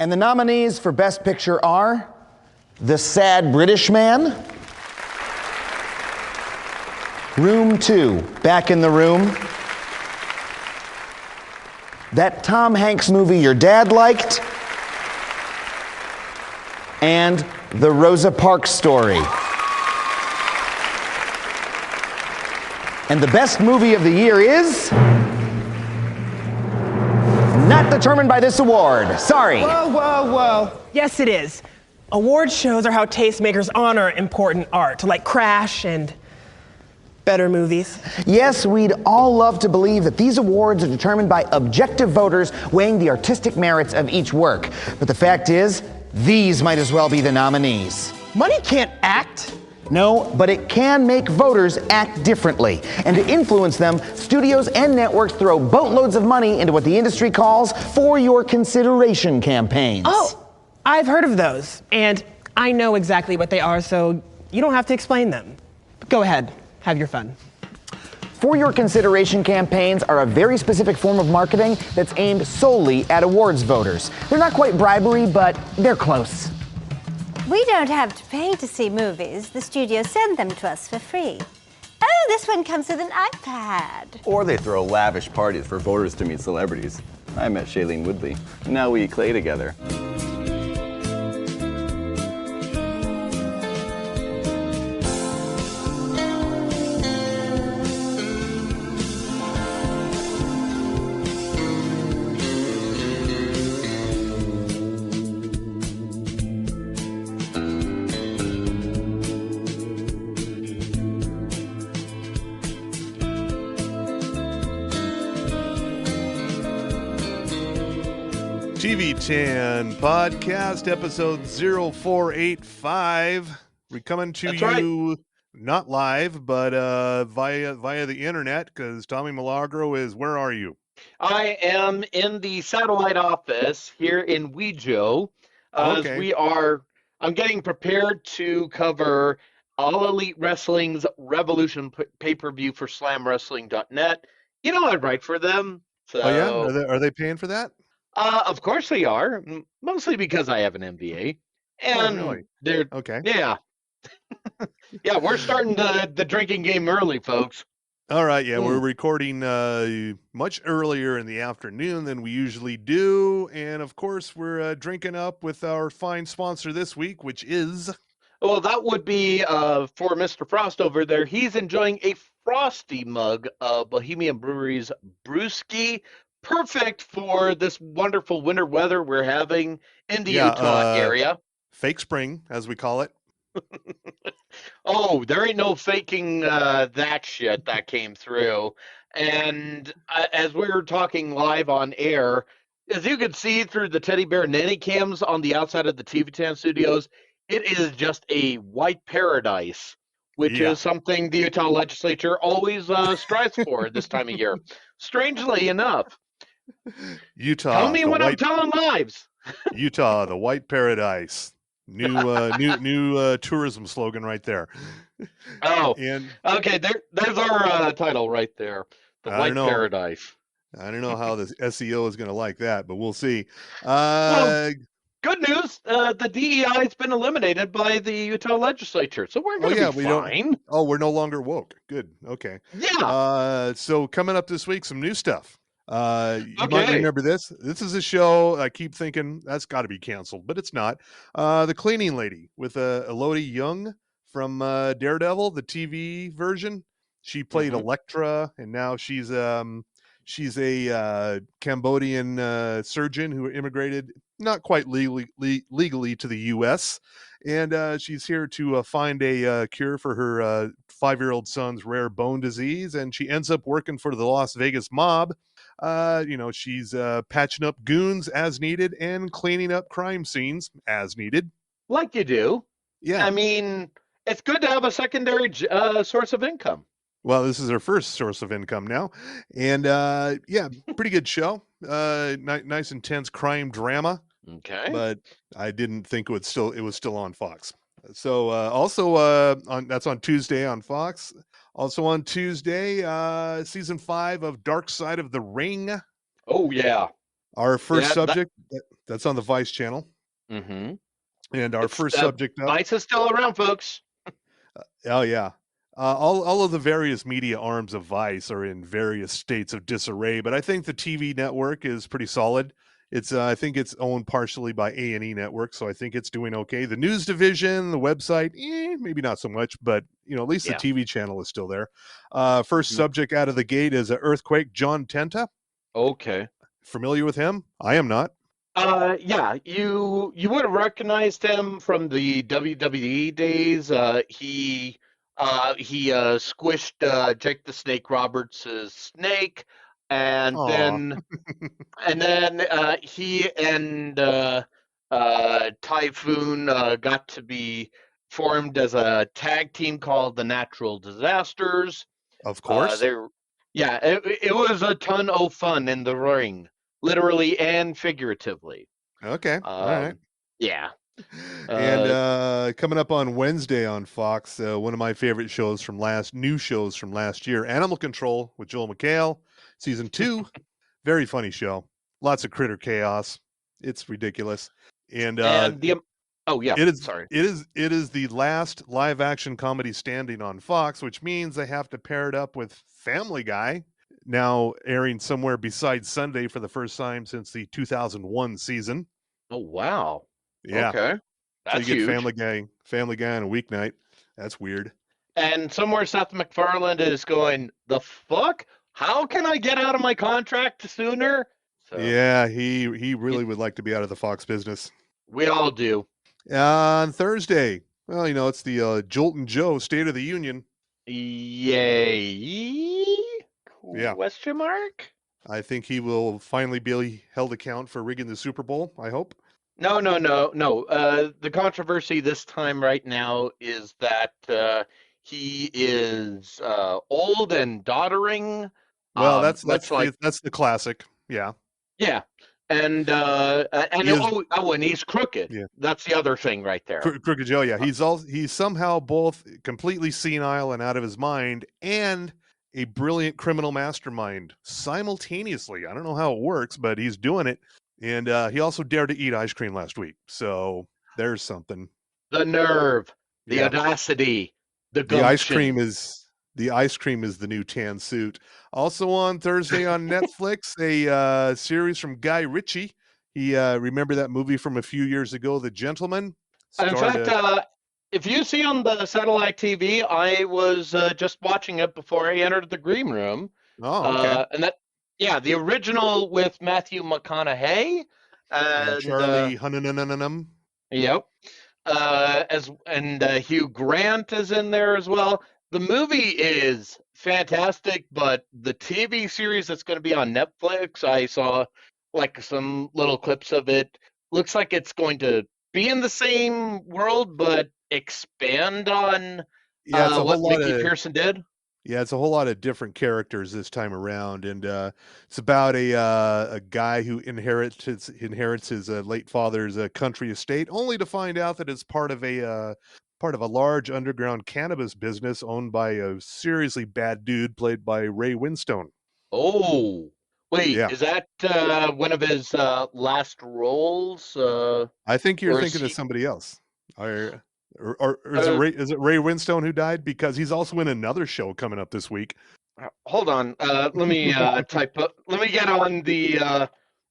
And the nominees for Best Picture are The Sad British Man, Room 2, Back in the Room, that Tom Hanks movie your dad liked, and The Rosa Parks Story. And the best movie of the year is not determined by this award. Sorry. Whoa. Yes, it is. Award shows are how tastemakers honor important art, like Crash and better movies. Yes, we'd all love to believe that these awards are determined by objective voters weighing the artistic merits of each work. But the fact is, these might as well be the nominees. Money can't act. No, but it can make voters act differently. And to influence them, studios and networks throw boatloads of money into what the industry calls for your consideration campaigns. Oh, I've heard of those. And I know exactly what they are, so you don't have to explain them. But go ahead, have your fun. For your consideration campaigns are a very specific form of marketing that's aimed solely at awards voters. They're not quite bribery, but they're close. We don't have to pay to see movies. The studios send them to us for free. Oh, this one comes with an iPad. Or they throw lavish parties for voters to meet celebrities. I met Shailene Woodley. Now we eat clay together. TV10 podcast episode 0485. We're coming to you not live, but via the internet, because Tommy Milagro is, where are you? I am in the satellite office here in Wejo. Okay. I'm getting prepared to cover All Elite Wrestling's Revolution pay-per-view for SlamWrestling.net. You know, I write for them. So, Oh yeah, are they paying for that? Of course they are, mostly because I have an MBA. And really? they're Okay. Yeah. Yeah, we're starting the drinking game early, folks. All right, yeah, we're recording much earlier in the afternoon than we usually do, and of course we're drinking up with our fine sponsor this week, which is... Well, that would be for Mr. Frost over there. He's enjoying a frosty mug of Bohemian Brewery's Brewski. Perfect for this wonderful winter weather we're having in the Utah area. Fake spring, as we call it. Oh, there ain't no faking that shit that came through. And as we were talking live on air, as you can see through the teddy bear nanny cams on the outside of the TV10 studios, it is just a white paradise, which is something the Utah legislature always strives for this time of year. Strangely enough. Utah. Tell me when I'm telling lies. Utah, the white paradise. New tourism slogan right there. Oh, and okay. There's our title right there. The white paradise. I don't know how the SEO is going to like that, but we'll see. Well, good news. The DEI has been eliminated by the Utah legislature, so we're going to be fine. We're no longer woke. Good. Okay. Yeah. So coming up this week, some new stuff. You might remember this. This is a show I keep thinking that's got to be canceled, but it's not. The Cleaning Lady with Elodie Young from Daredevil, the TV version. She played Elektra, and now she's a Cambodian surgeon who immigrated not quite legally to the U.S. And she's here to find a cure for her 5-year-old son's rare bone disease, and she ends up working for the Las Vegas mob. She's patching up goons as needed and cleaning up crime scenes as needed. Like you do. Yeah. I mean, it's good to have a secondary source of income. Well, this is her first source of income now. And pretty good show. Nice, intense crime drama. Okay. But I didn't think it was still on Fox. So that's on Tuesday on Fox. Also on Tuesday, season 5 of Dark Side of the Ring. Oh yeah. Our first subject That's on the Vice channel. Mm-hmm. And our It's first subject up. Vice is still around, folks. Oh yeah. All of the various media arms of Vice are in various states of disarray, but I think the TV network is pretty solid. It's I think it's owned partially by A&E Network, so I think it's doing okay. The news division, the website, maybe not so much, but at least the Yeah. TV channel is still there. First Mhm. subject out of the gate is Earthquake John Tenta. Okay. Familiar with him? I am not. Yeah, you would have recognized him from the WWE days. He squished Jake the Snake Roberts' snake, and Aw. then he and Typhoon got to be formed as a tag team called the Natural Disasters. Of course. They yeah, it was a ton of fun in the ring, literally and figuratively. Okay. All right. Yeah. And Uh, coming up on Wednesday on Fox, one of my favorite new shows from last year, Animal Control with Joel McHale, season 2. Very funny show. Lots of critter chaos. It's ridiculous. And and the oh yeah, sorry. it is the last live action comedy standing on Fox, which means they have to pair it up with Family Guy, now airing somewhere besides Sunday for the first time since the 2001 season. Oh wow. Yeah. Okay, So you that's get huge. Family Guy on a weeknight. That's weird. And somewhere Seth MacFarlane is going, the fuck? How can I get out of my contract sooner? So Yeah, he y- really would like to be out of the Fox business. we all do. On Thursday, well, it's the Jolton Joe State of the Union. Yay? Yeah, Question mark? I think he will finally be held account for rigging the Super Bowl. I hope. No, no, no, no. The controversy this time right now is that he is old and doddering, Well, much like that's the classic. Yeah, yeah, and he is. and he's crooked. Yeah, That's the other thing right there. Crooked Joe. Yeah, Uh, he's somehow both completely senile and out of his mind, and a brilliant criminal mastermind simultaneously. I don't know how it works, but he's doing it. And he also dared to eat ice cream last week. So there's something. the nerve, the Yeah. audacity, the The ice cream gumption. is the new tan suit. Also on Thursday on Netflix, a series from Guy Ritchie. He remember that movie from a few years ago, The Gentleman? In Starred fact, if you see on the satellite TV, I was just watching it before I entered the green room. Oh, okay. And that, yeah, the original with Matthew McConaughey, And and Charlie Hunnam. yep, as and Hugh Grant is in there as well. The movie is fantastic, but the TV series that's going to be on Netflix, I saw like some little clips of it. Looks like it's going to be in the same world, but expand on Yeah, it's a whole what lot Mickey of Pearson did. it's a whole lot of different characters this time around, and it's about a guy who inherits his late father's country estate, only to find out that it's part of a large underground cannabis business owned by a seriously bad dude played by Ray Winstone. Oh, wait, Yeah, is that one of his last roles? I think you're Or is thinking of he? somebody else. Or Uh, Is it Ray Winstone who died? Because he's also in another show coming up this week. Hold on. Let me type up. Let me get on the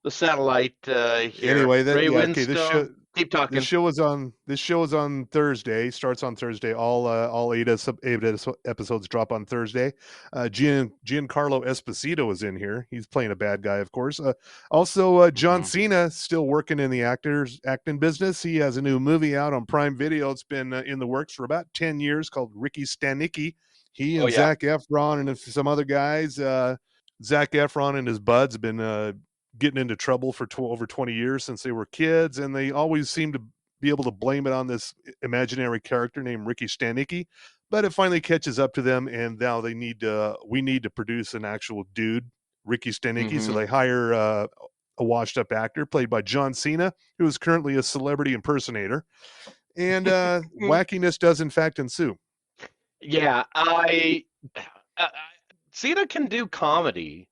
satellite here. Anyway, Ray okay. Winstone. Keep talking. This show is on Thursday. Starts on Thursday. All eight episodes drop on Thursday. Giancarlo Esposito is in here. He's playing a bad guy, of course. Also, John Mhm. Cena still working in the acting business. He has a new movie out on Prime Video. It's been in the works for about 10 years called Ricky Stanicky. He Oh and yeah. Zach Efron and some other guys. Zach Efron and his buds have been getting into trouble for over 20 years since they were kids, and they always seem to be able to blame it on this imaginary character named Ricky Stanicky. But it finally catches up to them, and now we need to produce an actual dude, Ricky Stanicky. So Hmm. they hire a washed-up actor played by John Cena, who is currently a celebrity impersonator, and wackiness does in fact ensue. Yeah, uh, Cena can do comedy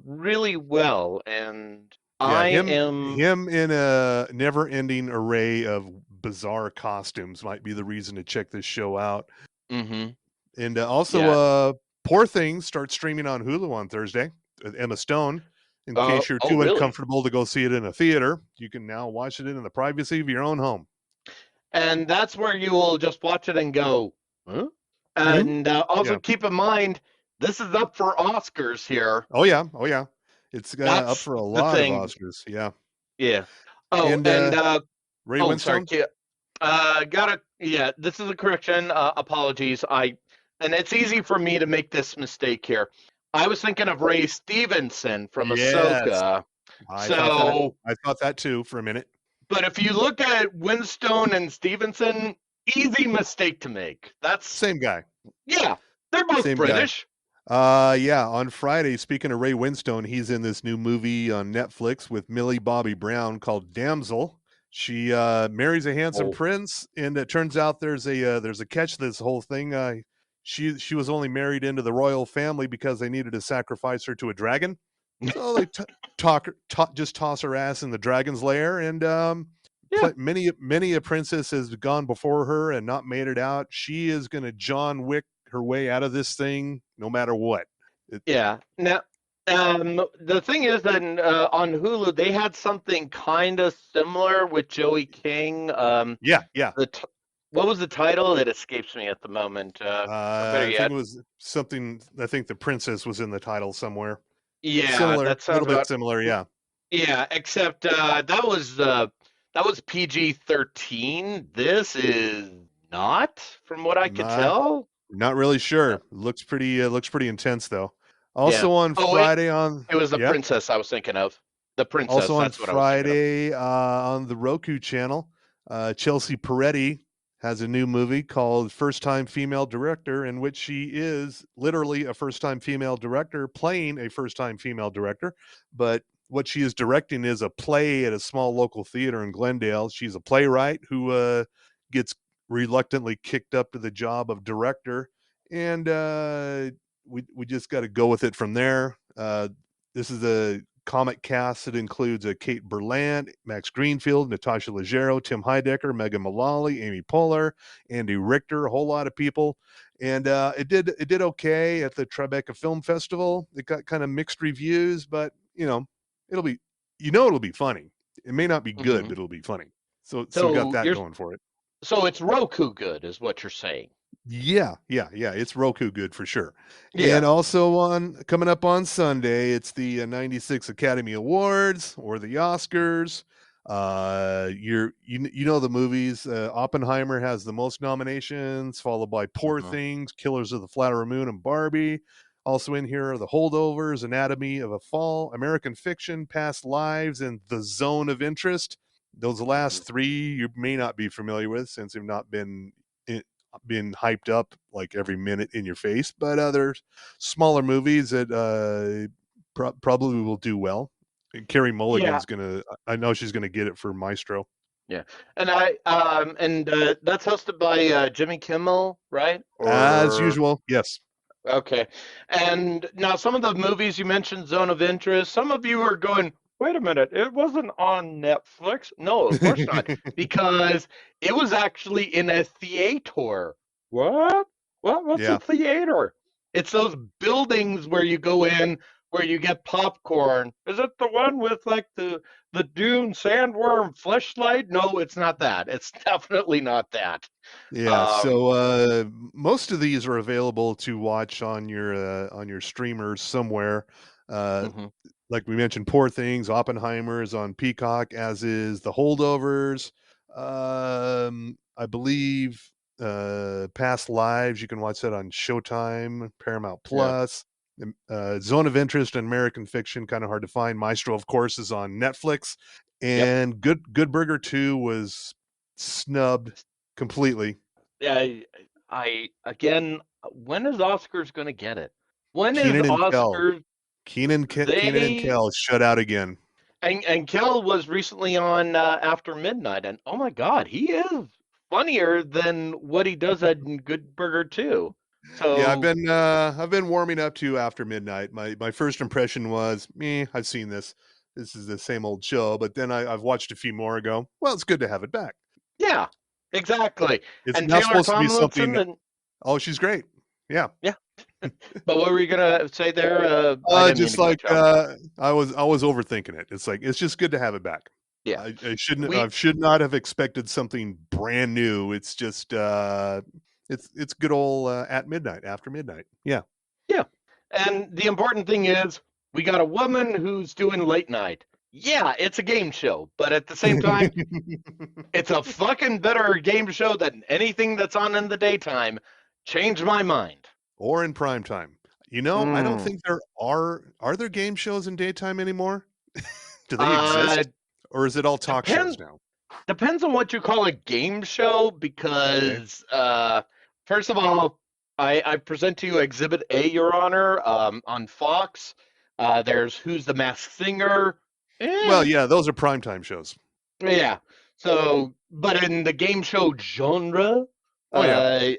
really well, and Yeah, I him am. him in a never-ending array of bizarre costumes might be the reason to check this show out. Hmm. And also, Yeah. Poor Things starts streaming on Hulu on Thursday with Emma Stone. In case you're Oh, too really? uncomfortable to go see it in a theater, you can now watch it in the privacy of your own home. And that's where you will just watch it and go, huh? Mhm. And also Yeah. keep in mind, this is up for Oscars here. Oh yeah. Oh yeah. It's up That's for a the lot of thing. Oscars. Yeah. Yeah. Oh, And and Ray oh, sorry. Winstone. Gotta. Yeah, this is a correction. Apologies. And it's easy for me to make this mistake here. I was thinking of Ray Stevenson from Yes. Ahsoka. I thought that. So, I thought that too for a minute. but if you look at Winstone and Stevenson, easy mistake to make. That's Same guy. yeah, they're both Same guy. British. Yeah, on Friday, speaking of Ray Winstone, he's in this new movie on Netflix with Millie Bobby Brown called Damsel. She marries a handsome Oh, prince, and it turns out there's a catch to this whole thing. She was only married into the royal family because they needed to sacrifice her to a dragon. So they just toss her ass in the dragon's lair, and yeah, many a princess has gone before her and not made it out. She is going to John Wick her way out of this thing, no matter what. It, yeah. Now, the thing is that on Hulu they had something kind of similar with Joey King. yeah, yeah. The t- what was the title? It escapes me at the moment. Or better I think yet, it was something. I think the princess was in the title somewhere. yeah, Similar, that a little sounds bit about. similar. Yeah, Yeah, except that was PG-13. This is not, from what I could not tell. not really Uh, sure. Looks pretty intense though. yeah. Also on Oh, it Friday on it was the yeah. princess I was thinking of. The Also princess, on that's what I was thinking of. Friday on the Roku channel, Chelsea Peretti has a new movie called First Time Female Director, in which she is literally a first time female director playing a first time female director. But what she is directing is a play at a small local theater in Glendale. She's a playwright who gets reluctantly kicked up to the job of director. And we just got to go with it from there. This is a comic cast that includes Kate Berlant, Max Greenfield, Natasha Leggero, Tim Heidecker, Megan Mullally, Amy Poehler, Andy Richter, a whole lot of people. And it did okay at the Tribeca Film Festival. It got kind of mixed reviews, but it'll be funny. It may not be good, Hmm. but it'll be funny. So it got So that you're going for it. so it's Roku good, is what you're saying. Yeah, yeah, yeah. It's Roku good for sure. Yeah. And also on coming up on Sunday, it's the 96 Academy Awards or the Oscars. You know the movies. Oppenheimer has the most nominations, followed by Poor Hmm. Things, Killers of the Flower Moon, and Barbie. Also in here are The Holdovers, Anatomy of a Fall, American Fiction, Past Lives, and The Zone of Interest. Those Hmm. last three you may not be familiar with since they've not been hyped up like every minute in your face, but other smaller movies that probably will do well. And Carrie Yeah. Mulligan's gonna. I know she's gonna get it for Maestro, Yeah. And that's hosted by Jimmy Kimmel, right? as Or usual. Yes. okay. And now some of the movies you mentioned, Zone of Interest, some of you are going, wait a minute, it wasn't on Netflix. No, of course not, because it was actually in a theater. What? What's a Yeah. theater? It's those buildings where you go in where you get popcorn. Is it the one with like the Dune sandworm fleshlight? No, it's not that. It's definitely not that. Yeah, Um, so most of these are available to watch on your streamers somewhere. Uh, mhm. like we mentioned, Poor Things, Oppenheimer is on Peacock, as is The Holdovers. I believe Past Lives, you can watch that on Showtime, Paramount Yeah. Plus. Zone of Interest and American Fiction, kind of hard to find. Maestro, of course, is on Netflix, Yep. and Good Burger 2 was snubbed completely. Yeah, I again, when is Oscars going to get it? When is Keenan and Kel. Oscars? Keenan and They Kel shut out again. and Kel was recently on After Midnight, and oh my God, he is funnier than what he does at Good Burger too. Yeah, So I've been warming up to After Midnight. My first impression was, I've seen this. this is the same old show. But then I've watched a few more ago. Well, it's good to have it back. Yeah, exactly. It's And now Taylor supposed to be Tomlinson, something. and Oh, she's great. Yeah. yeah. But what were you gonna say there? I didn't mean Just to cut like you off. I was overthinking it. It's like it's just good to have it back. Yeah, I we should not have expected something brand new. It's just it's good old at midnight, after midnight. Yeah. yeah. And the important thing is we got a woman who's doing late night. Yeah, it's a game show, but at the same time, it's a fucking better game show than anything that's on in the daytime. Change my mind. Or in prime time. You know, I don't Mm. think there are there game shows in daytime anymore? Do they Uh, exist? Or is it all talk shows depend now? depends on what you call a game show Okay. because first of all, I present to you Exhibit A, Your Honor, on Fox. There's Who's the Masked Singer. Well, Eh, yeah, those are primetime shows. yeah. So, but in the game show genre, Oh yeah. uh,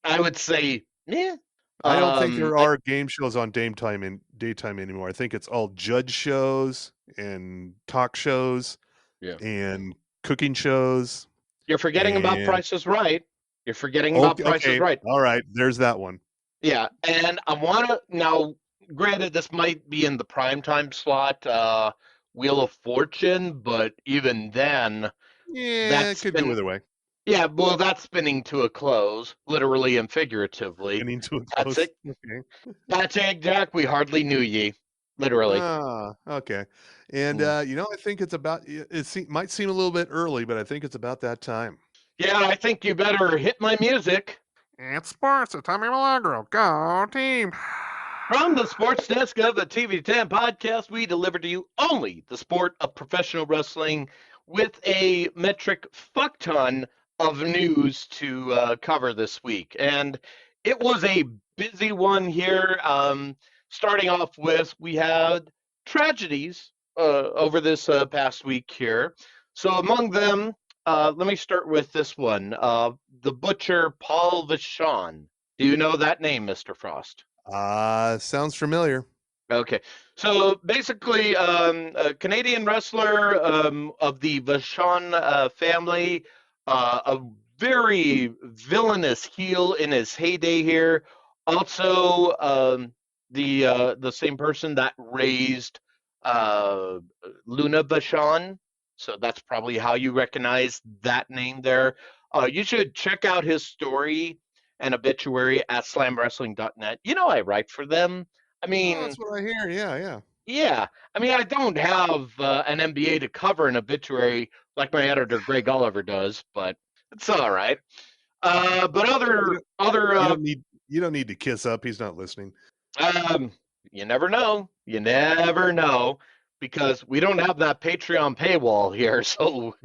I would say, yeah. I don't think there I, are game shows on daytime anymore. I think it's all judge shows and talk shows yeah. and cooking shows You're forgetting about and Price is Right. You're forgetting about okay, Price is okay. Right. All right, there's that one. Yeah, and I want to now. Granted, this might be in the primetime slot, Wheel of Fortune, but even then, Yeah, it that's could go been either way. yeah. Well, that's spinning to a close, literally and figuratively. Getting to a That's close. it. Okay. That's it, Jack. We hardly knew ye, literally. Ah, okay. And Mm. I think it's about might seem a little bit early, but I think it's about that time. Yeah, I think you better hit my music. It's sports with Tommy Milagro. Go team. From the sports desk of the TV10 podcast, we deliver to you only the sport of professional wrestling with a metric fuck ton of news to cover this week. And it was a busy one here. Starting off with, we had tragedies over this past week here. So, among them, let me start with this one the butcher Paul Vachon. Do you know that name, Mr. Frost? Sounds familiar. Okay, so basically, a Canadian wrestler of the Vachon family, a very villainous heel in his heyday here. Also, the same person that raised uh, Luna Vachon, so that's probably how you recognize that name there. You should check out his story and obituary at slamwrestling.net. You know I write for them. I Oh, mean, that's what I hear. Yeah, yeah. yeah. I mean, I don't have an MBA to cover an obituary like my editor Greg Oliver does, but it's all right. But You other don't, other you don't need to kiss up. He's not listening. um, you never know. You never know because we don't have that Patreon paywall here, so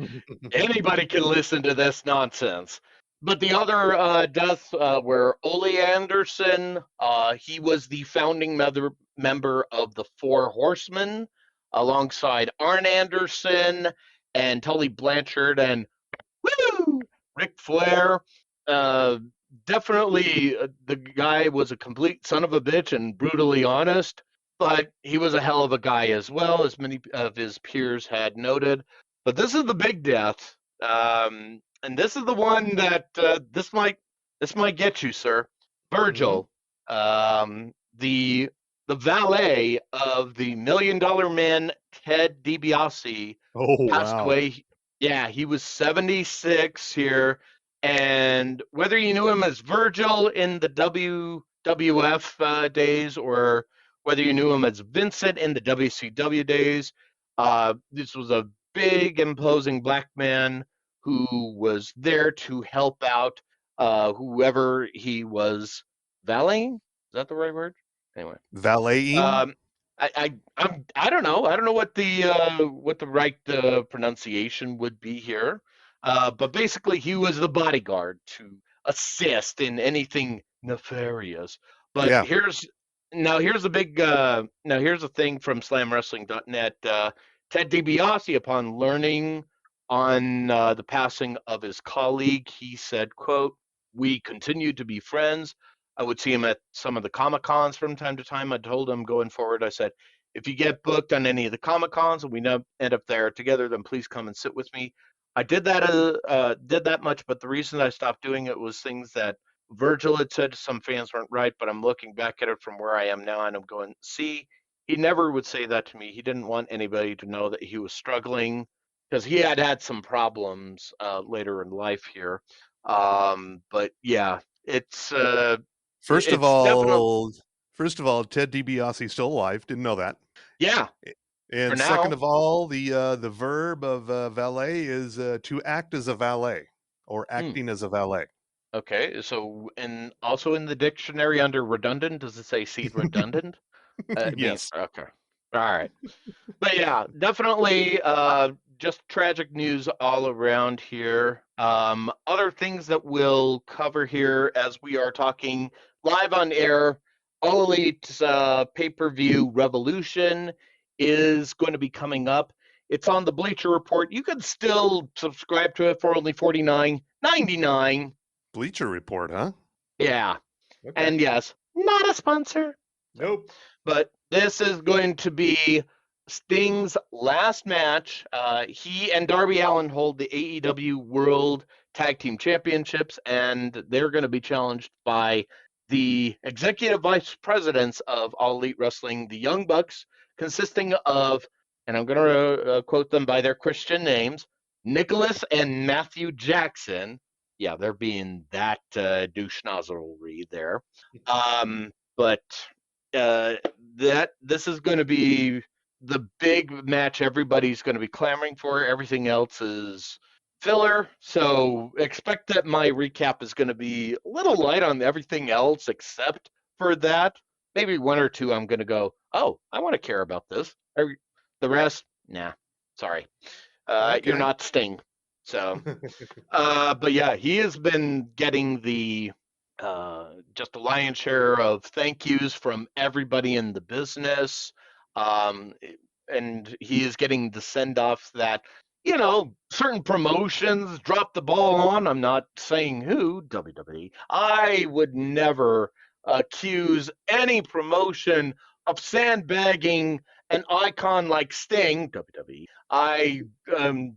anybody can listen to this nonsense. But the other deaths were Ole Anderson. He was the founding member of the Four Horsemen, alongside Arn Anderson and Tully Blanchard and woo, Ric Flair. Uh, Definitely, the guy was a complete son of a bitch and brutally honest, but he was a hell of a guy as well, as many of his peers had noted. But this is the big death, and this is the one that this might get you, sir. Hmm. Virgil, the valet of the Million Dollar Man Ted DiBiase, Oh passed wow. away. Yeah, he was 76 here. And whether you knew him as Virgil in the WWF days or whether you knew him as Vincent in the WCW days, this was a big, imposing black man who was there to help out whoever he was valeting. Is that the right word? Anyway, Valeting. um, I don't know. I don't know what the right pronunciation would be here. But basically, he was the bodyguard to assist in anything nefarious. But Yeah. here's the thing from SlamWrestling.net. Ted DiBiase, upon learning on the passing of his colleague, he said, "quote We continue to be friends. I would see him at some of the Comic Cons from time to time. I told him going forward, I said, if you get booked on any of the Comic Cons and we end up there together, then please come and sit with me. I did that much, but the reason I stopped doing it was things that Virgil had said some fans weren't right. But I'm looking back at it from where I am now, and I'm going, see, he never would say that to me. He didn't want anybody to know that he was struggling because he had some problems later in life here. But yeah, First of it's definitely all, first of all, Ted DiBiase's still alive. Didn't know that. yeah for And second now. of all, the verb of valet is to act as a valet or Hmm. acting as a valet. Okay, so and also in the dictionary under redundant, does it say seed redundant? It means Yes. okay. All right. But yeah, definitely just tragic news all around here. Other things that we'll cover here as we are talking live on air, All Elite's pay-per-view Revolution is going to be coming up. It's on the Bleacher Report. You can still subscribe to it for only $49.99. Bleacher Report, huh? Yeah. Okay. And yes, not a sponsor. Nope. But this is going to be Sting's last match. He and Darby Allin hold the AEW World Tag Team Championships, and they're going to be challenged by the executive vice presidents of All Elite Wrestling, the Young Bucks, consisting of, and I'm going to quote them by their Christian names, Nicholas and Matthew Jackson. Yeah, they're being that douche nozzlery there. But uh, that this is going to be the big match everybody's going to be clamoring for. Everything else is filler. So expect that my recap is going to be a little light on everything else except for that. Maybe one or two I'm going to go, oh, I want to care about this. The rest, nah, sorry. You're Okay. not Sting. So, but yeah, he has been getting the just a lion's share of thank yous from everybody in the business. Um, and he is getting the send off that, certain promotions drop the ball on. I'm not saying who, WWE. I would never accuse any promotion of sandbagging an icon like Sting, WWE. I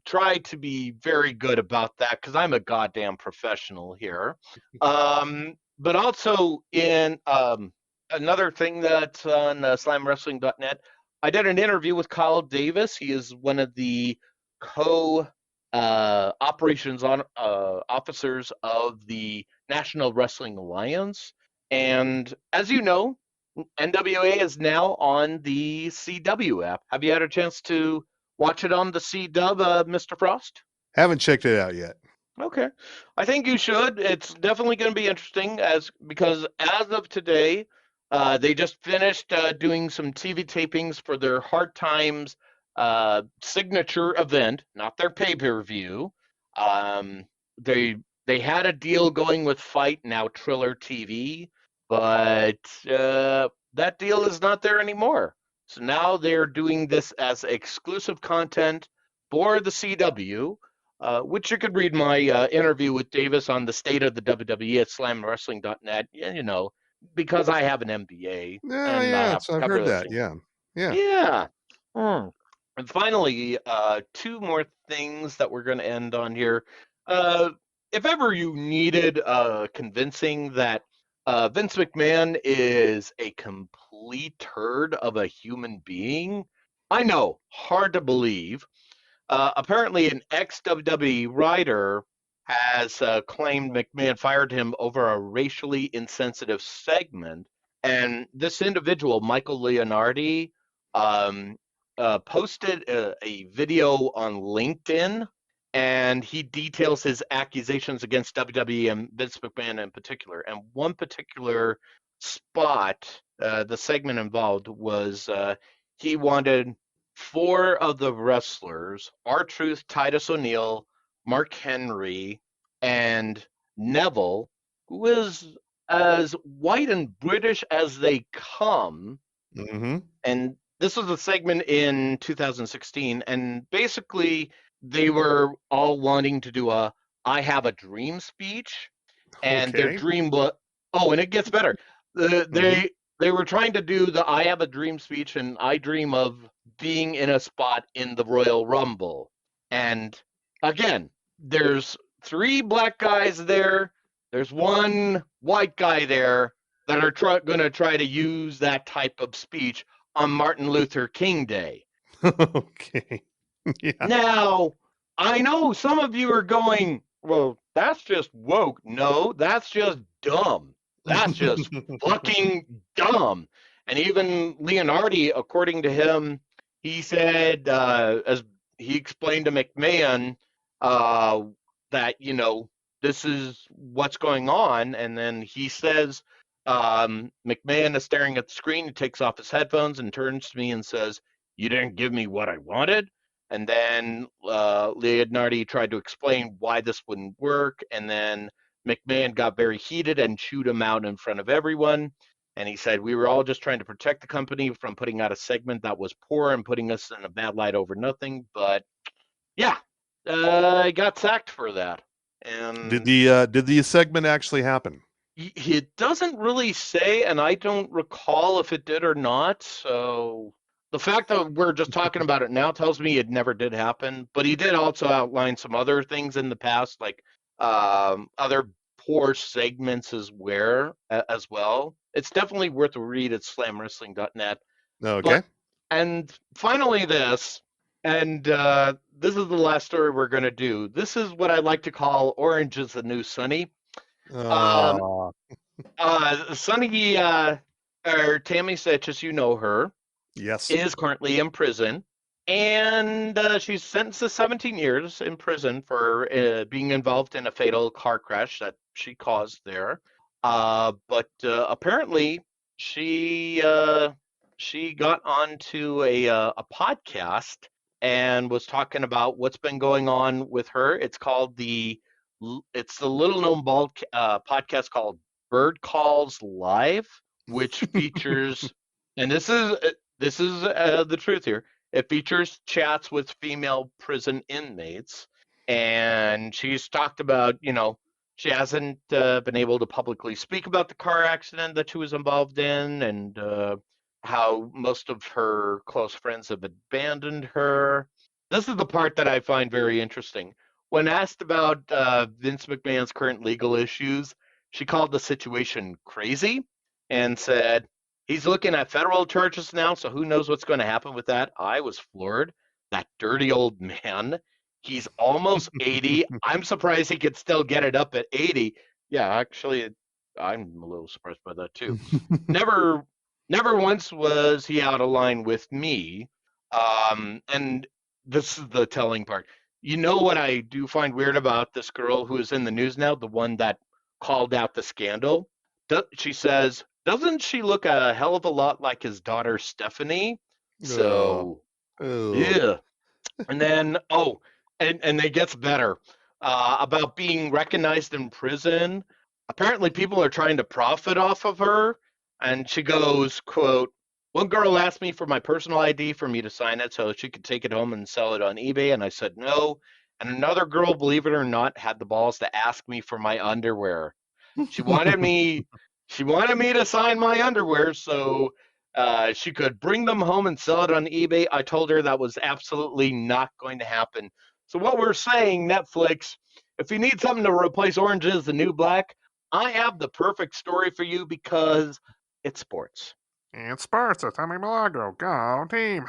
try to be very good about that because I'm a goddamn professional here. But also in another thing that's on slamwrestling.net, I did an interview with Kyle Davis. He is one of the co operations officers of the National Wrestling Alliance. And as you know, NWA is now on the CW app. Have you had a chance to watch it on the CW, Mr. Frost? Haven't checked it out yet. Okay. I think you should. It's definitely going to be interesting because as of today, they just finished doing some TV tapings for their Hard Times signature event, not their pay-per-view. Um, they they had a deal going with Fight, now Triller TV, but that deal is not there anymore. So now they're doing this as exclusive content for the CW, which you could read my interview with Davis on the state of the WWE at slamwrestling.net. Because I have an MBA Yeah, and I yeah. have It's, I've cover heard this that. thing. Yeah. Yeah. Yeah. Hmm. And finally, two more things that we're going to end on here. Uh, if ever you needed convincing that Vince McMahon is a complete turd of a human being, I know, hard to believe. Apparently, an ex WWE writer has claimed McMahon fired him over a racially insensitive segment. And this individual, Michael Leonardi, um, posted a video on LinkedIn, and he details his accusations against WWE and Vince McMahon in particular. And one particular spot, the segment involved was he wanted four of the wrestlers, R-Truth, Titus O'Neil, Mark Henry, and Neville, who is as white and British as they come. Mm-hmm. And this was a segment in 2016. And basically, they were all wanting to do a I have a dream speech. And their Okay. dream was, oh, and it gets better. Mm-hmm. They they were trying to do the I have a dream speech, and I dream of being in a spot in the Royal Rumble. And again, there's three black guys there, there's one white guy there that are going to try to use that type of speech on Martin Luther King Day. Okay. Yeah. Now, I know some of you are going, well, that's just woke. No, that's just dumb. That's just fucking dumb. And even Leonardi, according to him, he said, as he explained to McMahon, uh, that, this is what's going on. And then he says, McMahon is staring at the screen. He takes off his headphones and turns to me and says, "You didn't give me what I wanted." And then Leonardi tried to explain why this wouldn't work. And then McMahon got very heated and chewed him out in front of everyone. And he said, "We were all just trying to protect the company from putting out a segment that was poor and putting us in a bad light over nothing." But yeah, I got sacked for that. Did And the segment actually happen? it doesn't really say, and I don't recall if it did or not. So the fact that we're just talking about it now tells me it never did happen. But he did also outline some other things in the past, like other poor segments as well. It's definitely worth a read at slamwrestling.net. Okay. But and finally and this is the last story we're going to do. This is what I like to call Orange is the New Sunny. Um, Uh, Sunny, or Tammy Sitch, as you know her, yes. is currently in prison, and she's sentenced to 17 years in prison for being involved in a fatal car crash that she caused there. But apparently, she uh, she got onto a podcast and was talking about what's been going on with her. It's the little known podcast called Bird Calls Live, which features, and this is the truth here. It features chats with female prison inmates, and she's talked about, she hasn't been able to publicly speak about the car accident that she was involved in, and how most of her close friends have abandoned her. This is the part that I find very interesting. When asked about Vince McMahon's current legal issues, she called the situation crazy and said, "He's looking at federal charges now, so who knows what's going to happen with that." I was floored. That dirty old man. He's almost 80. I'm surprised he could still get it up at 80. Yeah, actually, I'm a little surprised by that too. Never, never once was he out of line with me. And this is the telling part. You know what I do find weird about this girl who is in the news now, the one that called out the scandal? She says, "Doesn't she look a hell of a lot like his daughter Stephanie?" Oh. So, Oh. yeah. And then, and it gets better. About being recognized in prison. Apparently, people are trying to profit off of her. And she goes, quote, "One girl asked me for my personal ID for me to sign it so she could take it home and sell it on eBay. And I said no. And another girl, believe it or not, had the balls to ask me for my underwear. She wanted me she wanted me to sign my underwear so she could bring them home and sell it on eBay. I told her that was absolutely not going to happen." So what we're saying, Netflix, if you need something to replace Orange is the New Black, I have the perfect story for you because it's sports. And sports, Tommy Milagro. Go team.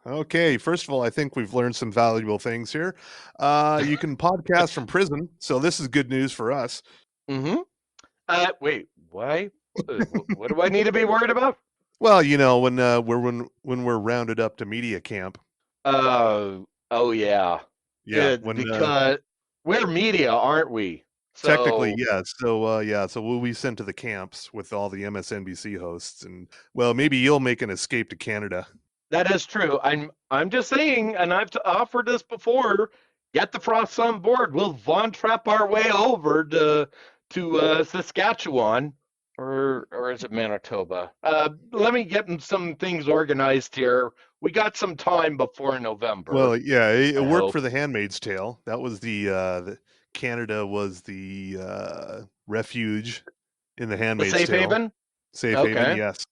Okay, first of all, I think we've learned some valuable things here. You can podcast from prison, so this is good news for us. Mm-hmm. Wait, why? What do I need to be worried about? Well, when we're rounded up to media camp. Oh yeah. Yeah, Because we're media, aren't we? technically, So yeah. So we'll be sent to the camps with all the MSNBC hosts, and well, maybe you'll make an escape to Canada. that is true. I'm just saying, and I've offered this before. Get the Frosts on board. We'll Von Trapp our way over to Saskatchewan, or is it Manitoba? Let me get some things organized here. We got some time before November. Well, yeah, it I worked hope. for the Handmaid's Tale. That was the Canada was the refuge in the The Handmaid's safe Tale. haven. Safe haven, Okay. yes.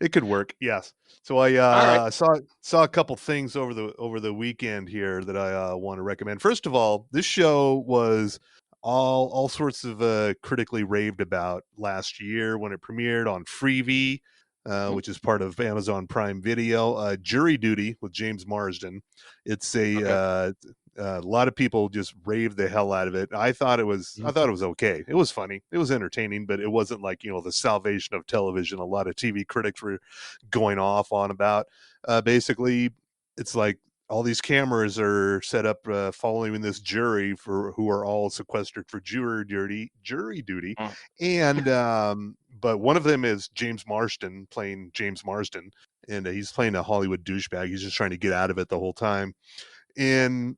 It could work, yes. So I All right. saw a couple things over the weekend here that I want to recommend. First of all, this show was all sorts of critically raved about last year when it premiered on Freevee, Mhm. which is part of Amazon Prime Video. Jury Duty with James Marsden. It's Okay. a lot of people just raved the hell out of it. I thought it was okay. It was funny. It was entertaining, but it wasn't like, the salvation of television. A lot of TV critics were going off on about. Basically, it's like all these cameras are set up following this jury who are all sequestered for jury duty, Mm. and but one of them is James Marsden playing James Marsden, and he's playing a Hollywood douchebag. He's just trying to get out of it the whole time, and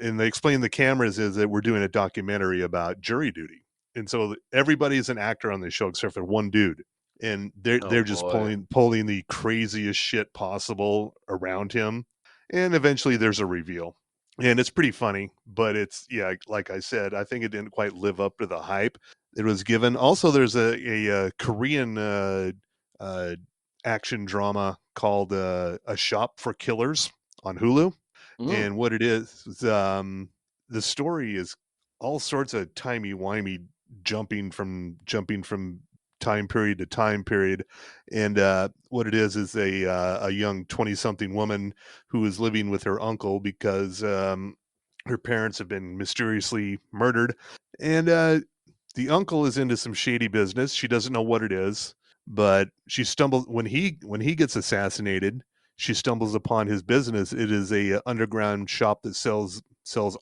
and they explain the cameras is that we're doing a documentary about jury duty, and so everybody's an actor on the show except for one dude, and Oh they're just boy. pulling the craziest shit possible around him, and eventually there's a reveal, and it's pretty funny, but it's, yeah, like I said, I think it didn't quite live up to the hype it was given. Also, there's a Korean uh, action drama called A Shop for Killers on Hulu, Mm. and what it is the story is all sorts of timey-wimey jumping from time period to time period, and what it is a young 20-something woman who is living with her uncle because her parents have been mysteriously murdered, and the uncle is into some shady business. She doesn't know what it is, but she stumbles when he gets assassinated. She stumbles upon his business. It is a underground shop that sells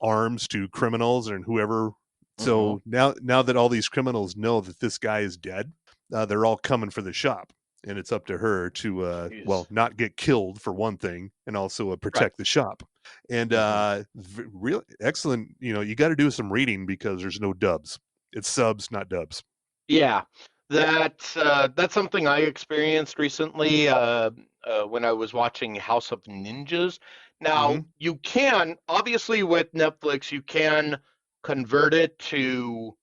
arms to criminals and whoever. Mm-hmm. So now that all these criminals know that this guy is dead, they're all coming for the shop, and it's up to her to Jeez. not get killed for one thing, and also Right. protect the shop. And Mm-hmm. real excellent. You got to do some reading because there's no dubs. It's subs, not dubs. Yeah, that's something I experienced recently when I was watching House of Ninjas. Now, Hmm. you can obviously with Netflix you can convert it to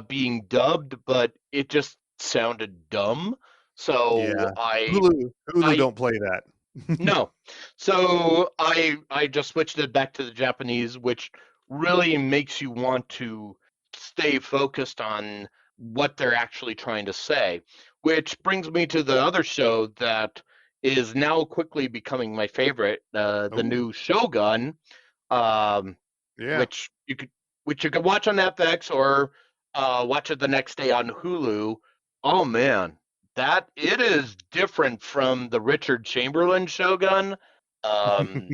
being dubbed, but it just sounded dumb. So Yeah, Hulu I don't play that. no. So I just switched it back to the Japanese, which really makes you want to stay focused on what they're actually trying to say. Which brings me to the other show that is now quickly becoming my favorite, the Oh, new Shogun, um, yeah. which you could watch on FX or watch it the next day on Hulu. Oh man, that it is different from the Richard Chamberlain Shogun, um,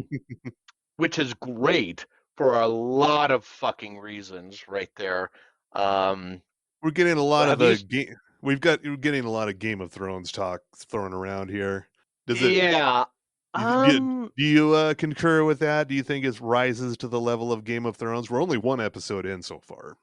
which is great for a lot of fucking reasons right there. Um, We're getting a lot of have you? we're getting a lot of Game of Thrones talk thrown around here. Does it? Yeah. Do you concur with that? Do you think it rises to the level of Game of Thrones? We're only one episode in so far.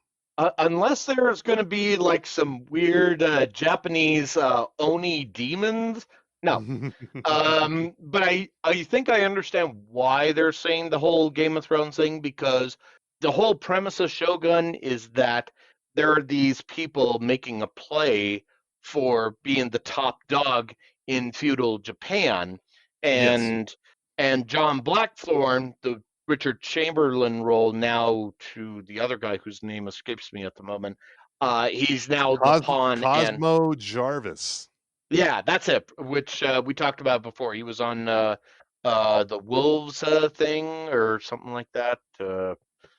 Unless there's going to be like some weird Japanese oni demons. No. But I think I understand why they're saying the whole Game of Thrones thing because the whole premise of Shogun is that there are these people making a play for being the top dog in feudal Japan, Yes. and John Blackthorne, the Richard Chamberlain role now to the other guy whose name escapes me at the moment. He's now the pawn, and Cosmo Jarvis, yeah, that's it. Which we talked about before. He was on the Wolves thing or something like that.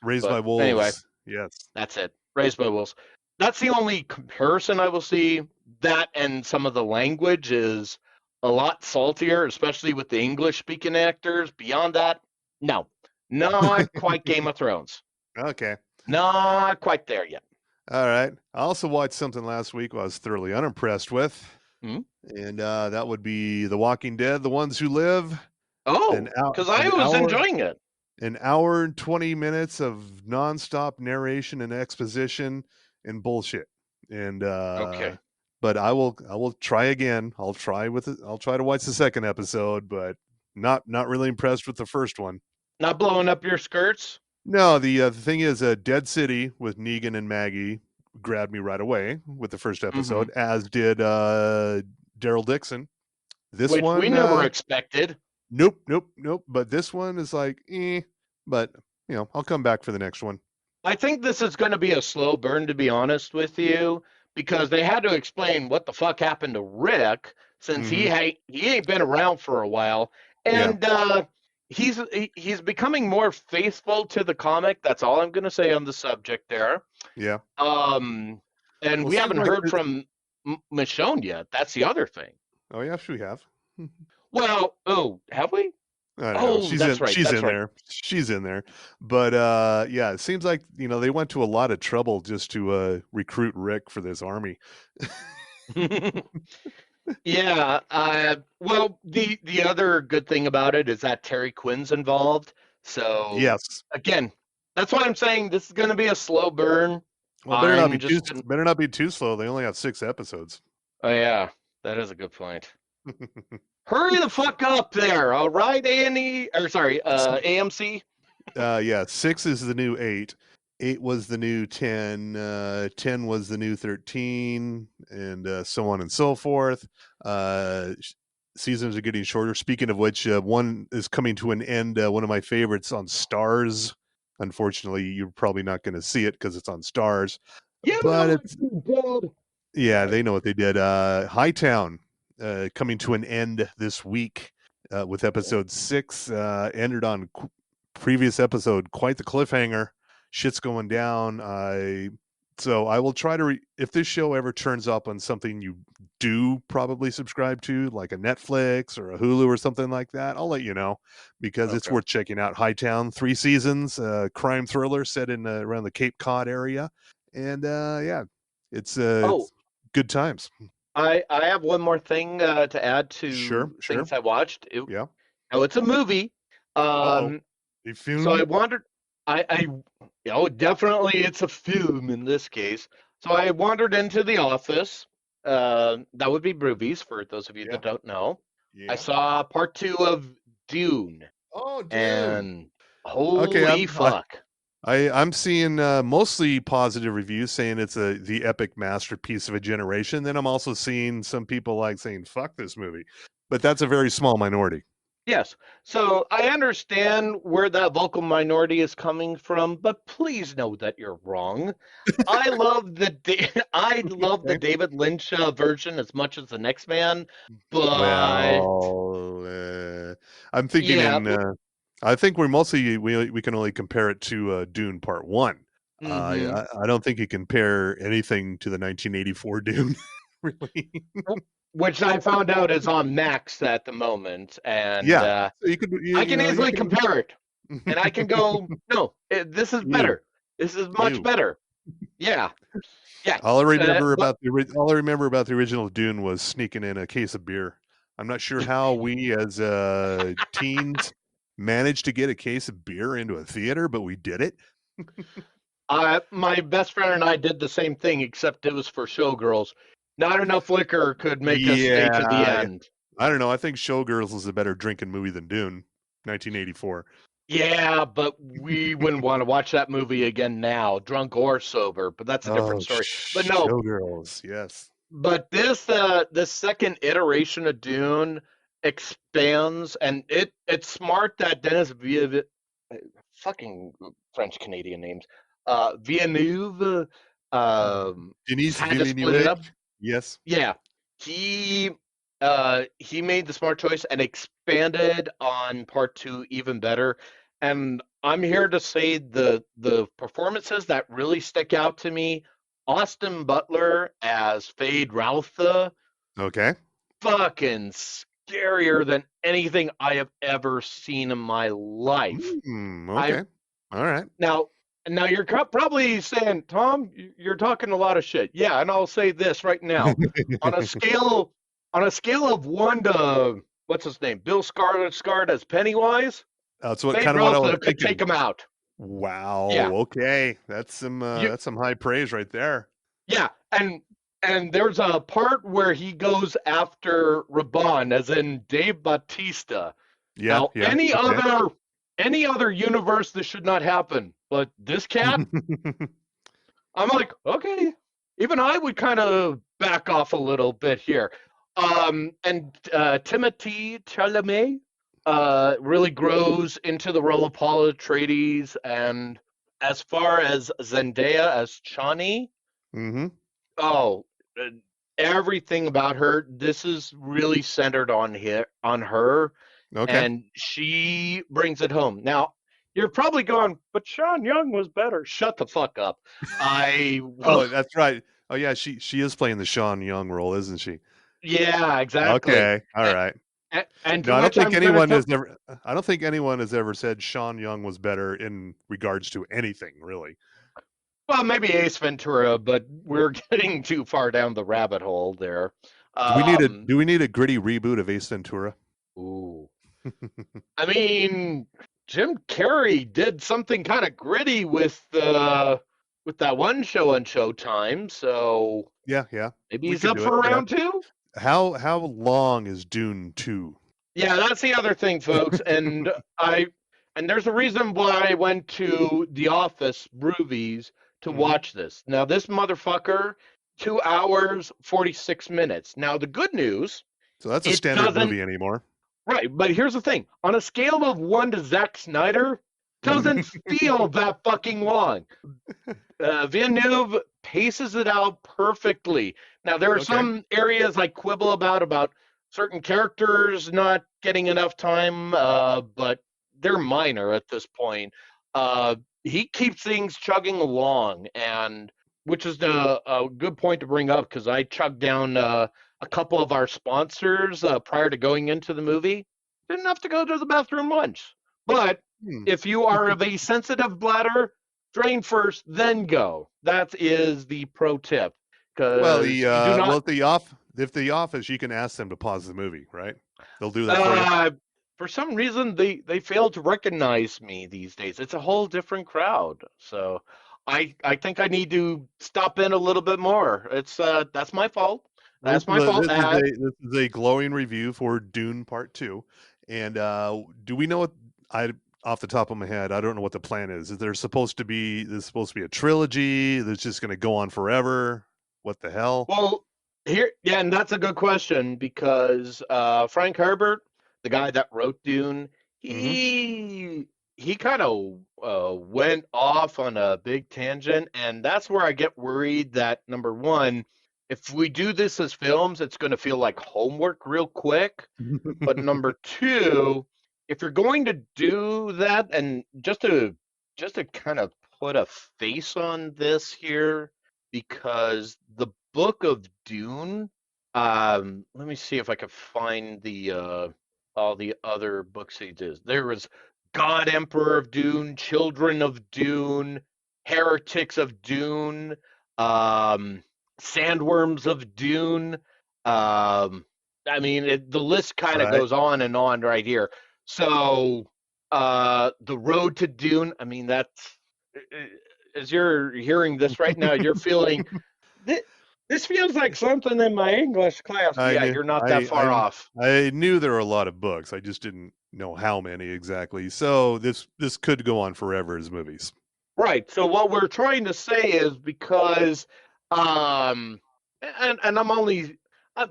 Raised by But anyway, Wolves. Yes. that's it. Raised by Wolves. That's the only comparison I will see. That and some of the language is a lot saltier, especially with the English speaking actors. Beyond that, no, not quite Game of Thrones. Okay. Not quite there yet. All right. I also watched something last week I was thoroughly unimpressed with, Hmm? and that would be The Walking Dead: The Ones Who Live. An Oh, hour, because I an was hour, enjoying it. an hour and 20 minutes of nonstop narration and exposition and bullshit. And Okay. but I will try again. I'll try to watch the second episode, but not really impressed with the first one. Not blowing up your skirts? No, the thing is Dead City with Negan and Maggie grabbed me right away with the first Mhm. episode, as did Daryl Dixon. This Which we one, never expected. nope, nope, nope. But this one is like, eh. But I'll come back for the next one. I think this is going to be a slow burn, to be honest with you, because they had to explain what the fuck happened to Rick since Hmm. he ain't been around for a while, Yeah, and he's becoming more faithful to the comic. That's all I'm going to say on the subject there. yeah. Um, and Well, we seems haven't like heard from Michonne yet. That's the other thing. oh yeah, we have. Well, oh, have we? I don't know. Oh, She's that's in. right. She's That's in right. there. She's in there. But yeah, it seems like they went to a lot of trouble just to recruit Rick for this army. Yeah. Well, the other good thing about it is that Terry Quinn's involved. So Yes. again, that's why I'm saying this is going to be a slow burn. Well, I'm just gonna. better not be too slow. They only have 6 episodes. Oh yeah, that is a good point. Hurry the fuck up there, all right, A&E, or sorry, AMC. Yeah, 6 is the new 8. 8 was the new 10. 10 was the new 13, and so on and so forth. Seasons are getting shorter. Speaking of which, one is coming to an end. One of my favorites on Stars. Unfortunately, you're probably not going to see it because it's on Stars. You But know it's what you did. yeah, they know what they did. Hightown coming to an end this week with episode 6. Ended on previous episode, quite the cliffhanger. Shit's going down. So I will try to if this show ever turns up on something you do probably subscribe to, like a Netflix or a Hulu or something like that, I'll let you know because it's Okay. worth checking out. Hightown, 3 seasons, crime thriller set in around the Cape Cod area, and yeah, Oh, it's good times. I have one more thing to add Sure, to sure, things I watched. yeah. Now it's a movie. Uh-oh. Um, A so I film? wandered. I definitely it's a film in this case. So I wandered into the office. That would be Broovies for those of you Yeah, that don't know. I yeah. saw part 2 of Dune, Oh, Dune. and Okay, holy fuck. I'm seeing mostly positive reviews saying it's the epic masterpiece of a generation. Then I'm also seeing some people like saying fuck this movie, but that's a very small minority. Yes. So I understand where that vocal minority is coming from, but please know that you're wrong. I love the Okay. David Lynch version as much as the next man, but Well, I'm thinking yeah. I think we're mostly we can only compare it to Dune Part One. Hmm. I don't think you compare anything to the 1984 Dune, really. Which I found out is on Max at the moment, and Yeah, so you could I can you easily can compare it, and I can go, no, this is ew better. This is much ew. better. Yeah, yeah. But All I remember about the original Dune was sneaking in a case of beer. I'm not sure how we as teens managed to get a case of beer into a theater, but we did it. my best friend and I did the same thing, except it was for showgirls. Not enough liquor could make us stay to the Yeah, end. I don't know. I think Showgirls is a better drinking movie than Dune, 1984. Yeah, but we wouldn't want to watch that movie again now, drunk or sober. But that's a different Oh, story. But no, Showgirls, yes. but this second iteration of Dune expands, and it's smart that Dennis Villeneuve, fucking French Canadian names, Villeneuve, Denis had to split it up. Villeneuve, yes. Yeah, he he made the smart choice and expanded on part 2 even better. And I'm here to say the performances that really stick out to me. Austin Butler as Fade Routha, Okay. fucking scarier than anything I have ever seen in my life. I Okay. All right. now now you're probably saying, Tom, you're talking a lot of shit. Yeah, and I'll say this right now. On a scale of 1 to what's his name? Bill Skarsgård as Pennywise, That's Fade what I was Routha could take thinking. him out. Wow. Yeah. Okay. You That's some high praise right there. yeah, and there's a part where he goes after Raban, as in Dave Bautista. Yeah. Now, Yeah. Okay. any other universe, this should not happen. But this cat, I'm like, okay, even I would kind of back off a little bit here. And Timothy Chalamet really grows into the role of Paul Atreides, and as far as Zendaya as Chani, Mm-hmm. oh, everything about her. This is really centered on her, Okay. and she brings it home. Now, you're probably going, but Sean Young was better. Shut the fuck up. I will. Oh, that's right. Oh yeah, she is playing the Sean Young role, isn't she? Yeah, exactly. Okay. All And, right. and to No, which I'm going to tell. I don't think anyone has ever said Sean Young was better in regards to anything, really. Well, maybe Ace Ventura, but we're getting too far down the rabbit hole there. Um, Do we need a gritty reboot of Ace Ventura? ooh. I mean, Jim Carrey did something kind of gritty with that one show on Showtime, so Yeah, yeah. maybe We he's could up do it. for Yeah. round two. How long is Dune 2? Yeah, that's the other thing, folks. And there's a reason why I went to the Office movies to Hmm. watch this. Now, this motherfucker, 2 hours 46 minutes. Now, the good news, So that's a it standard doesn't. movie anymore. Right, but here's the thing: on a scale of 1 to Zack Snyder, doesn't feel that fucking long. Villeneuve paces it out perfectly. Now, there are Okay. some areas I quibble about certain characters not getting enough time, but they're minor at this point. He keeps things chugging along, and which is a good point to bring up because I chugged down a couple of our sponsors prior to going into the movie. Didn't have to go to the bathroom once. But Hmm. if you are of a sensitive bladder, drain first, then go. That is the pro tip Well, because you do not. if the office, you can ask them to pause the movie, right? They'll do that for you. Uh, for some reason, they fail to recognize me these days. It's a whole different crowd. So I think I need to stop in a little bit more. It's that's my fault. Well, That's my fault. this is a glowing review for Dune Part Two, and do we know what I off the top of my head? I don't know what the plan is. Is there supposed to be There's supposed to be a trilogy that's just going to go on forever? What the hell? Well, here, yeah, and that's a good question because Frank Herbert, the guy that wrote Dune, Hmm. he kind of went off on a big tangent, and that's where I get worried that number one, if we do this as films, it's going to feel like homework real quick. But number two, if you're going to do that, and just to kind of put a face on this here, because the Book of Dune, let me see if I can find the all the other books he did. There was God Emperor of Dune, Children of Dune, Heretics of Dune, um, Sandworms of Dune. Um, I mean, the list kind of Right. goes on and on right here. So, the road to Dune. I mean, that's as you're hearing this right now, you're feeling this. This feels like something in my English class. I Yeah, knew you're not that far I off. I knew there were a lot of books. I just didn't know how many exactly. So this could go on forever as movies. Right. So what we're trying to say is because, um, and I'm only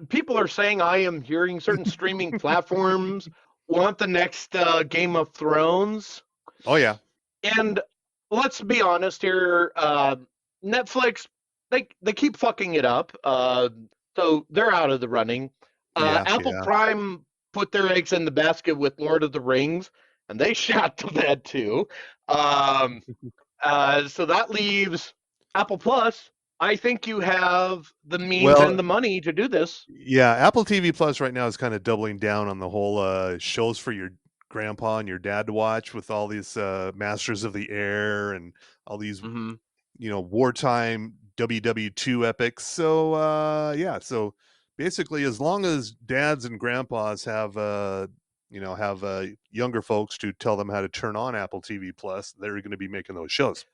people are saying I am hearing certain streaming platforms want the next Game of Thrones. Oh yeah. And let's be honest here, Netflix they keep fucking it up, so they're out of the running. Yeah, Apple yeah. Prime put their eggs in the basket with Lord of the Rings, and they shot the bed too. Um, so that leaves Apple Plus. I think you have the means Well, and the money to do this. yeah, Apple TV Plus right now is kind of doubling down on the whole shows for your grandpa and your dad to watch with all these Masters of the Air and all these, Hmm. wartime WW2 epics. So yeah, so basically as long as dads and grandpas have younger folks to tell them how to turn on Apple TV Plus, they're going to be making those shows.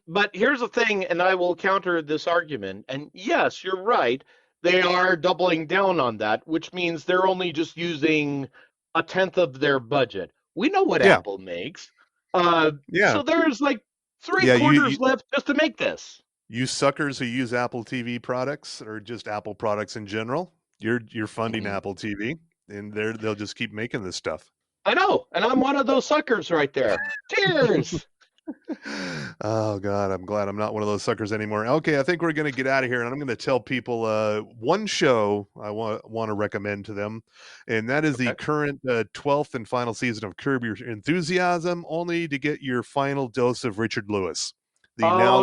But here's the thing, and I will counter this argument. And yes, you're right. They are doubling down on that, which means they're only just using a tenth of their budget. We know what Yeah. Apple makes. Yeah. So there's like three Yeah, quarters left just to make this. You suckers who use Apple TV products or just Apple products in general, you're funding Apple TV, and they'll just keep making this stuff. I know, and I'm one of those suckers right there. Cheers. Oh God, I'm glad I'm not one of those suckers anymore. Okay, I think we're going to get out of here, and I'm going to tell people one show I want to recommend to them, and that is the current 12th and final season of Curb Your Enthusiasm, only to get your final dose of Richard Lewis, the now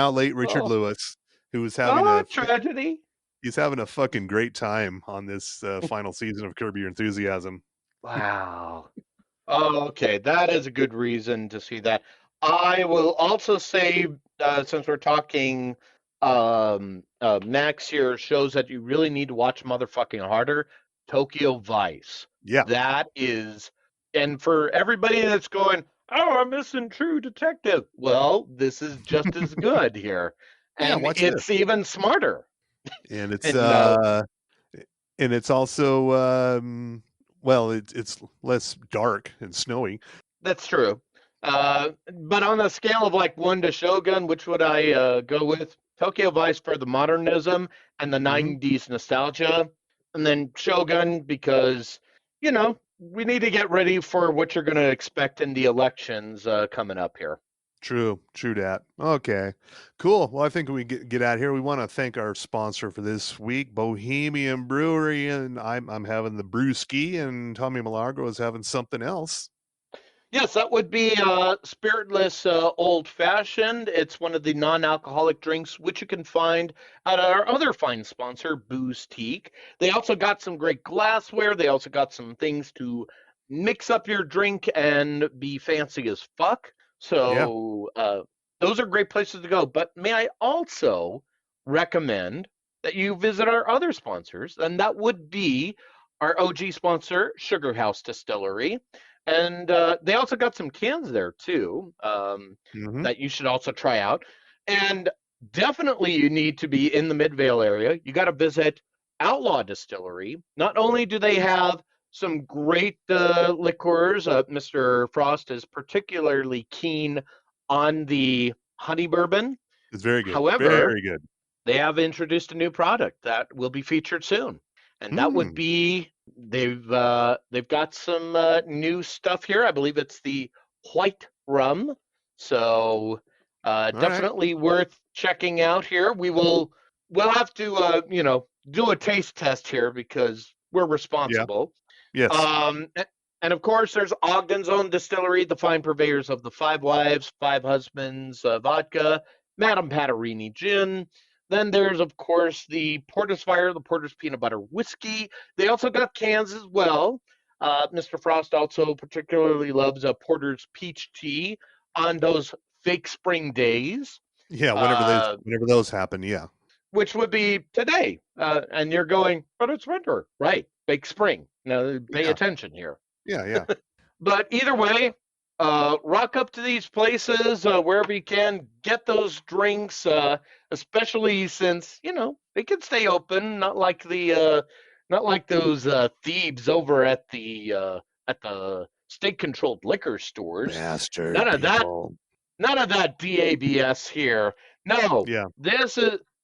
late Richard Lewis, who is having tragedy. He's having a fucking great time on this final season of Curb Your Enthusiasm. Wow. Okay, that is a good reason to see that. I will also say, since we're talking Max here, shows that you really need to watch motherfucking harder. Tokyo Vice. Yeah. That is, and for everybody that's going, oh, I'm missing True Detective. Well, this is just as good here. And it's even smarter. And it's and it's also well, it's less dark and snowy. That's true. But on a scale of like 1 to Shogun, which would I go with? Tokyo Vice for the modernism and the 90s nostalgia. And then Shogun because, you know, we need to get ready for what you're going to expect in the elections coming up here. True dat. Okay, cool. Well, I think we get out of here. We want to thank our sponsor for this week, Bohemian Brewery, and I'm having the brewski, and Tommy Milagro is having something else. Yes, that would be spiritless old fashioned. It's one of the non-alcoholic drinks, which you can find at our other fine sponsor, Booze Teak. They also got some great glassware. They also got some things to mix up your drink and be fancy as fuck. So those are great places to go. But may I also recommend that you visit our other sponsors, and that would be our OG sponsor, Sugar House Distillery. And they also got some cans there, too, that you should also try out. And definitely you need to be in the Midvale area. You got to visit Outlaw Distillery. Not only do they have some great liqueurs, Mr. Frost is particularly keen on the honey bourbon. It's very good. However, very good. They have introduced a new product that will be featured soon. And that would be they've got some new stuff here. I believe it's the white rum. So definitely worth checking out here. We'll have to do a taste test here because we're responsible. Yeah. Yes. And of course, there's Ogden's Own Distillery, the fine purveyors of the Five Wives, Five Husbands vodka, Madame Patarini gin. Then there's, of course, the Porter's Fire, the Porter's Peanut Butter Whiskey. They also got cans as well. Mr. Frost also particularly loves a Porter's Peach Tea on those fake spring days. Yeah, whenever those happen, yeah. Which would be today. And you're going, but it's winter. Right, fake spring. Now, pay attention here. Yeah. But either way, rock up to these places wherever you can. Get those drinks, especially since they can stay open. Not like those thieves over at the state-controlled liquor stores. Bastard None of people. None of that DABS here. No. Yeah.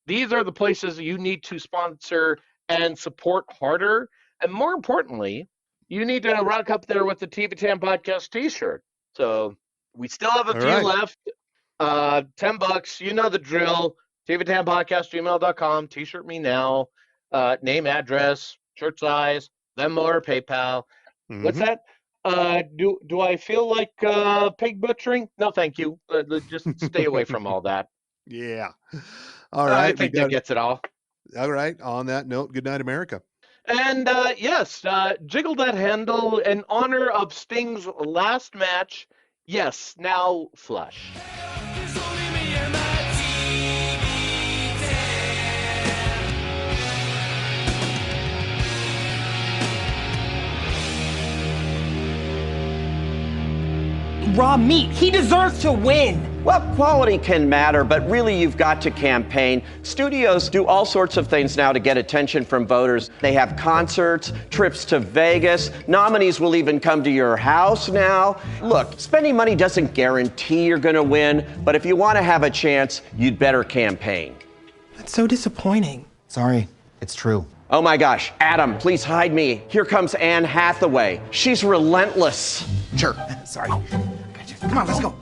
These are the places you need to sponsor and support harder, and more importantly, you need to rock up there with the TV Tam Podcast T-shirt. So we still have a few left. $10. You know the drill. TVTamPodcast@gmail.com. T-shirt me now. Name, address, shirt size, Venmo or PayPal. What's that? Do I feel like pig butchering? No, thank you. Just stay away from all that. Yeah. All right. I think that gets it all. All right. On that note, good night, America. And yes, jiggle that handle in honor of Sting's last match. Yes, now flush. Raw meat. He deserves to win. Well, quality can matter, but really you've got to campaign. Studios do all sorts of things now to get attention from voters. They have concerts, trips to Vegas. Nominees will even come to your house now. Look, spending money doesn't guarantee you're going to win, but if you want to have a chance, you'd better campaign. That's so disappointing. Sorry, it's true. Oh my gosh, Adam, please hide me. Here comes Anne Hathaway. She's relentless. Sure. Sorry. Gotcha. Come on, let's go.